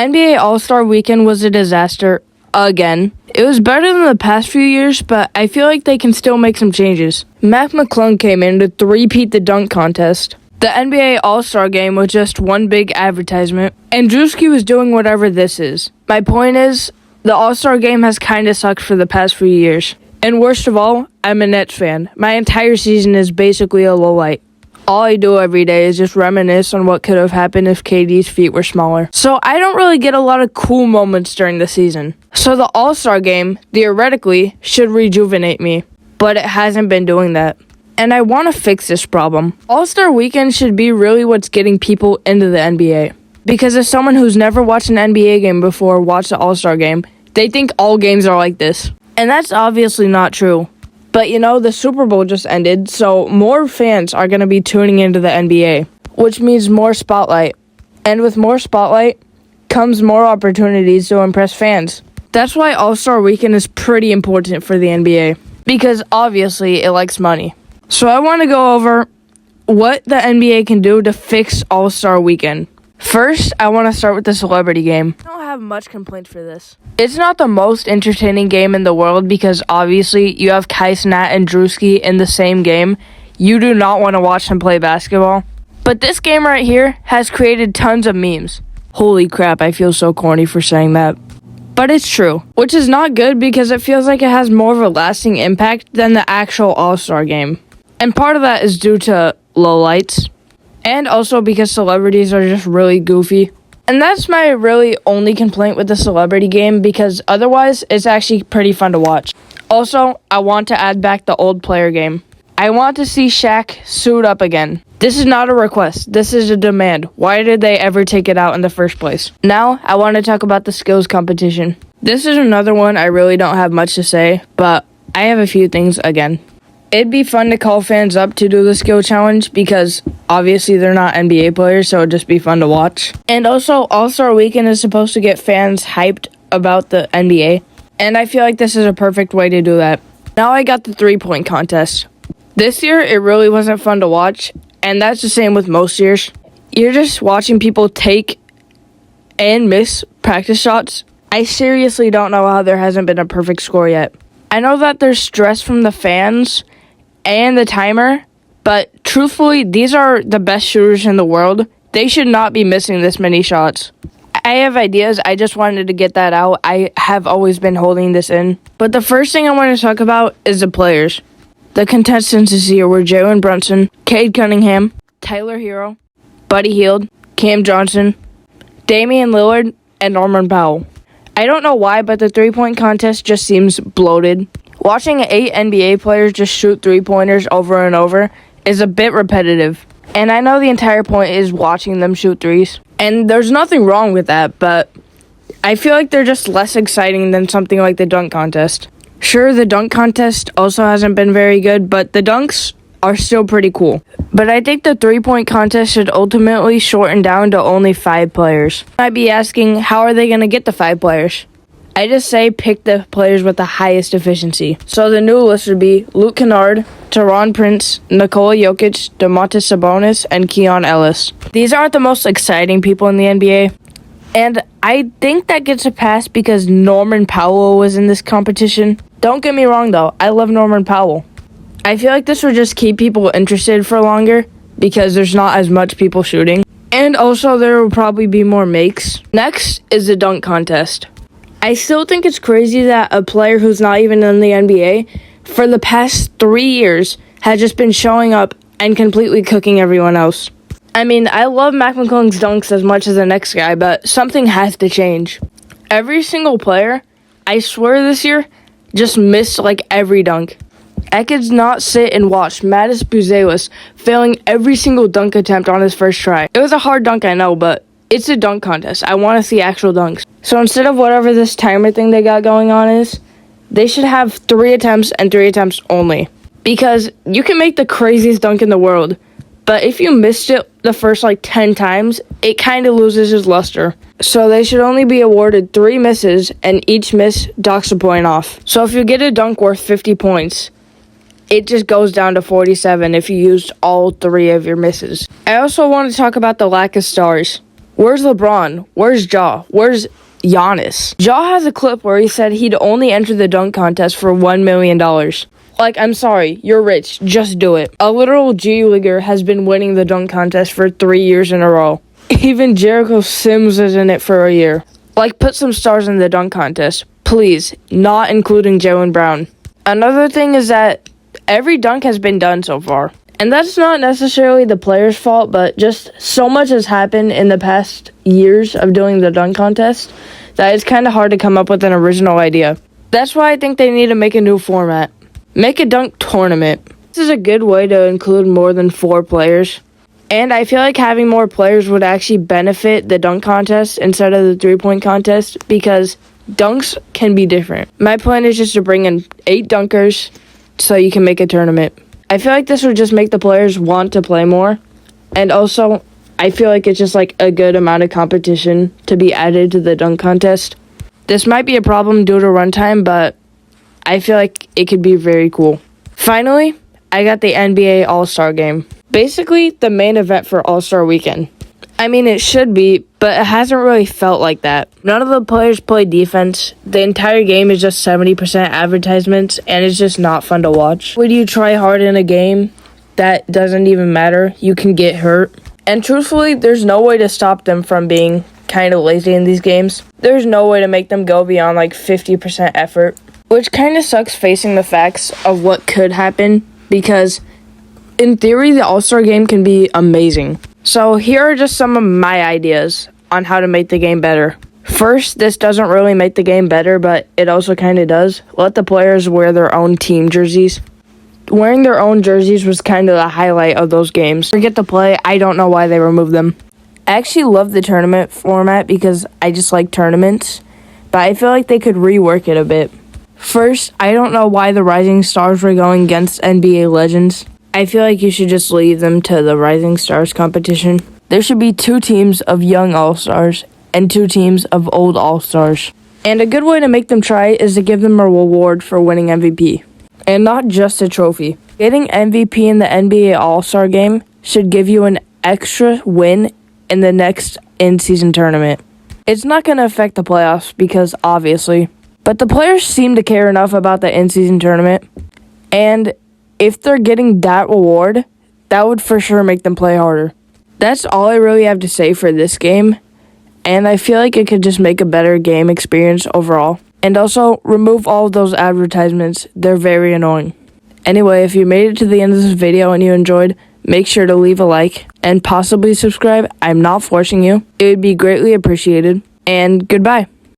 NBA All-Star Weekend was a disaster again. It was better than the past few years, but I feel like they can still make some changes. Mac McClung came in to three-peat the dunk contest. The NBA All-Star Game was just one big advertisement, and Drewski was doing whatever this is. My point is, the All-Star Game has kinda sucked for the past few years. And worst of all, I'm a Nets fan. My entire season is basically a low light. All I do every day is just reminisce on what could have happened if KD's feet were smaller. So I don't really get a lot of cool moments during the season. So the All-Star Game, theoretically, should rejuvenate me. But it hasn't been doing that. And I want to fix this problem. All-Star Weekend should be really what's getting people into the NBA. Because if someone who's never watched an NBA game before watched the All-Star Game, they think all games are like this. And that's obviously not true. But the Super Bowl just ended, so more fans are going to be tuning into the NBA, which means more spotlight. And with more spotlight comes more opportunities to impress fans. That's why All-Star Weekend is pretty important for the NBA, because obviously it likes money. So I want to go over what the NBA can do to fix All-Star Weekend. First, I want to start with the celebrity game. I don't have much complaint for this. It's not the most entertaining game in the world because obviously you have Kai Cenat and Drewski in the same game. You do not want to watch them play basketball. But this game right here has created tons of memes. Holy crap, I feel so corny for saying that. But it's true, which is not good because it feels like it has more of a lasting impact than the actual All-Star game. And part of that is due to lowlights. And also because celebrities are just really goofy. And that's my really only complaint with the celebrity game because otherwise it's actually pretty fun to watch. Also, I want to add back the old player game. I want to see Shaq suit up again. This is not a request. This is a demand. Why did they ever take it out in the first place? Now, I want to talk about the skills competition. This is another one I really don't have much to say, but I have a few things again. It'd be fun to call fans up to do the skill challenge because obviously they're not NBA players, so it'd just be fun to watch. And also, All-Star Weekend is supposed to get fans hyped about the NBA, and I feel like this is a perfect way to do that. Now I got the three-point contest. This year, it really wasn't fun to watch, and that's the same with most years. You're just watching people take and miss practice shots. I seriously don't know how there hasn't been a perfect score yet. I know that there's stress from the fans and the timer, but truthfully, these are the best shooters in the world. They should not be missing this many shots. I have ideas. I just wanted to get that out. I have always been holding this in. But the first thing I want to talk about is the players. The contestants this year were Jalen Brunson, Cade Cunningham, Tyler Hero, Buddy Hield, Cam Johnson, Damian Lillard, and Norman Powell. I don't know why, but the three-point contest just seems bloated. Watching 8 NBA players just shoot three-pointers over and over is a bit repetitive. And I know the entire point is watching them shoot threes. And there's nothing wrong with that, but I feel like they're just less exciting than something like the dunk contest. Sure, the dunk contest also hasn't been very good, but the dunks are still pretty cool. But I think the three-point contest should ultimately shorten down to only 5 players. I'd be asking, how are they going to get the 5 players? I just say pick the players with the highest efficiency. So the new list would be Luke Kennard, Taurean Prince, Nikola Jokic, Domantas Sabonis, and Keon Ellis. These aren't the most exciting people in the NBA. And I think that gets a pass because Norman Powell was in this competition. Don't get me wrong though, I love Norman Powell. I feel like this would just keep people interested for longer because there's not as much people shooting. And also there will probably be more makes. Next is the dunk contest. I still think it's crazy that a player who's not even in the NBA for the past 3 years has just been showing up and completely cooking everyone else. I mean, I love Mac McClung's dunks as much as the next guy, but something has to change. Every single player, I swear this year, just missed like every dunk. I could not sit and watch Mattis Buzelis failing every single dunk attempt on his first try. It was a hard dunk, I know, but it's a dunk contest. I want to see actual dunks. So instead of whatever this timer thing they got going on is, they should have 3 attempts and 3 attempts only. Because you can make the craziest dunk in the world, but if you missed it the first 10 times, it kind of loses its luster. So they should only be awarded 3 misses, and each miss docks a point off. So if you get a dunk worth 50 points, it just goes down to 47 if you used all 3 of your misses. I also want to talk about the lack of stars. Where's LeBron? Where's Ja? Where's Giannis? Ja has a clip where he said he'd only enter the dunk contest for $1 million. Like, I'm sorry, you're rich, just do it. A literal G-Leaguer has been winning the dunk contest for 3 years in a row. Even Jericho Sims is in it for a year. Like, put some stars in the dunk contest, please, not including Jaylen Brown. Another thing is that every dunk has been done so far. And that's not necessarily the player's fault, but just so much has happened in the past years of doing the dunk contest that it's kind of hard to come up with an original idea. That's why I think they need to make a new format. Make a dunk tournament. This is a good way to include more than 4 players. And I feel like having more players would actually benefit the dunk contest instead of the 3-point contest because dunks can be different. My plan is just to bring in 8 dunkers so you can make a tournament. I feel like this would just make the players want to play more. And also, I feel like it's just like a good amount of competition to be added to the dunk contest. This might be a problem due to runtime, but I feel like it could be very cool. Finally, I got the NBA All-Star Game. Basically, the main event for All-Star Weekend. I mean, it should be, but it hasn't really felt like that. None of the players play defense. The entire game is just 70% advertisements, and it's just not fun to watch. When you try hard in a game that doesn't even matter, you can get hurt. And truthfully, there's no way to stop them from being kind of lazy in these games. There's no way to make them go beyond like 50% effort, which kind of sucks facing the facts of what could happen because in theory, the All-Star Game can be amazing. So here are just some of my ideas on how to make the game better. First, this doesn't really make the game better, but it also kind of does. Let the players wear their own team jerseys. Wearing their own jerseys was kind of the highlight of those games. Forget the play, I don't know why they removed them. I actually love the tournament format because I just like tournaments, but I feel like they could rework it a bit. First, I don't know why the Rising Stars were going against NBA Legends. I feel like you should just leave them to the Rising Stars competition. There should be 2 teams of young All-Stars and 2 teams of old All-Stars. And a good way to make them try is to give them a reward for winning MVP. And not just a trophy. Getting MVP in the NBA All-Star Game should give you an extra win in the next in-season tournament. It's not going to affect the playoffs because obviously, but the players seem to care enough about the in-season tournament. And if they're getting that reward, that would for sure make them play harder. That's all I really have to say for this game, and I feel like it could just make a better game experience overall. And also, remove all of those advertisements. They're very annoying. Anyway, if you made it to the end of this video and you enjoyed, make sure to leave a like and possibly subscribe. I'm not forcing you. It would be greatly appreciated. And goodbye.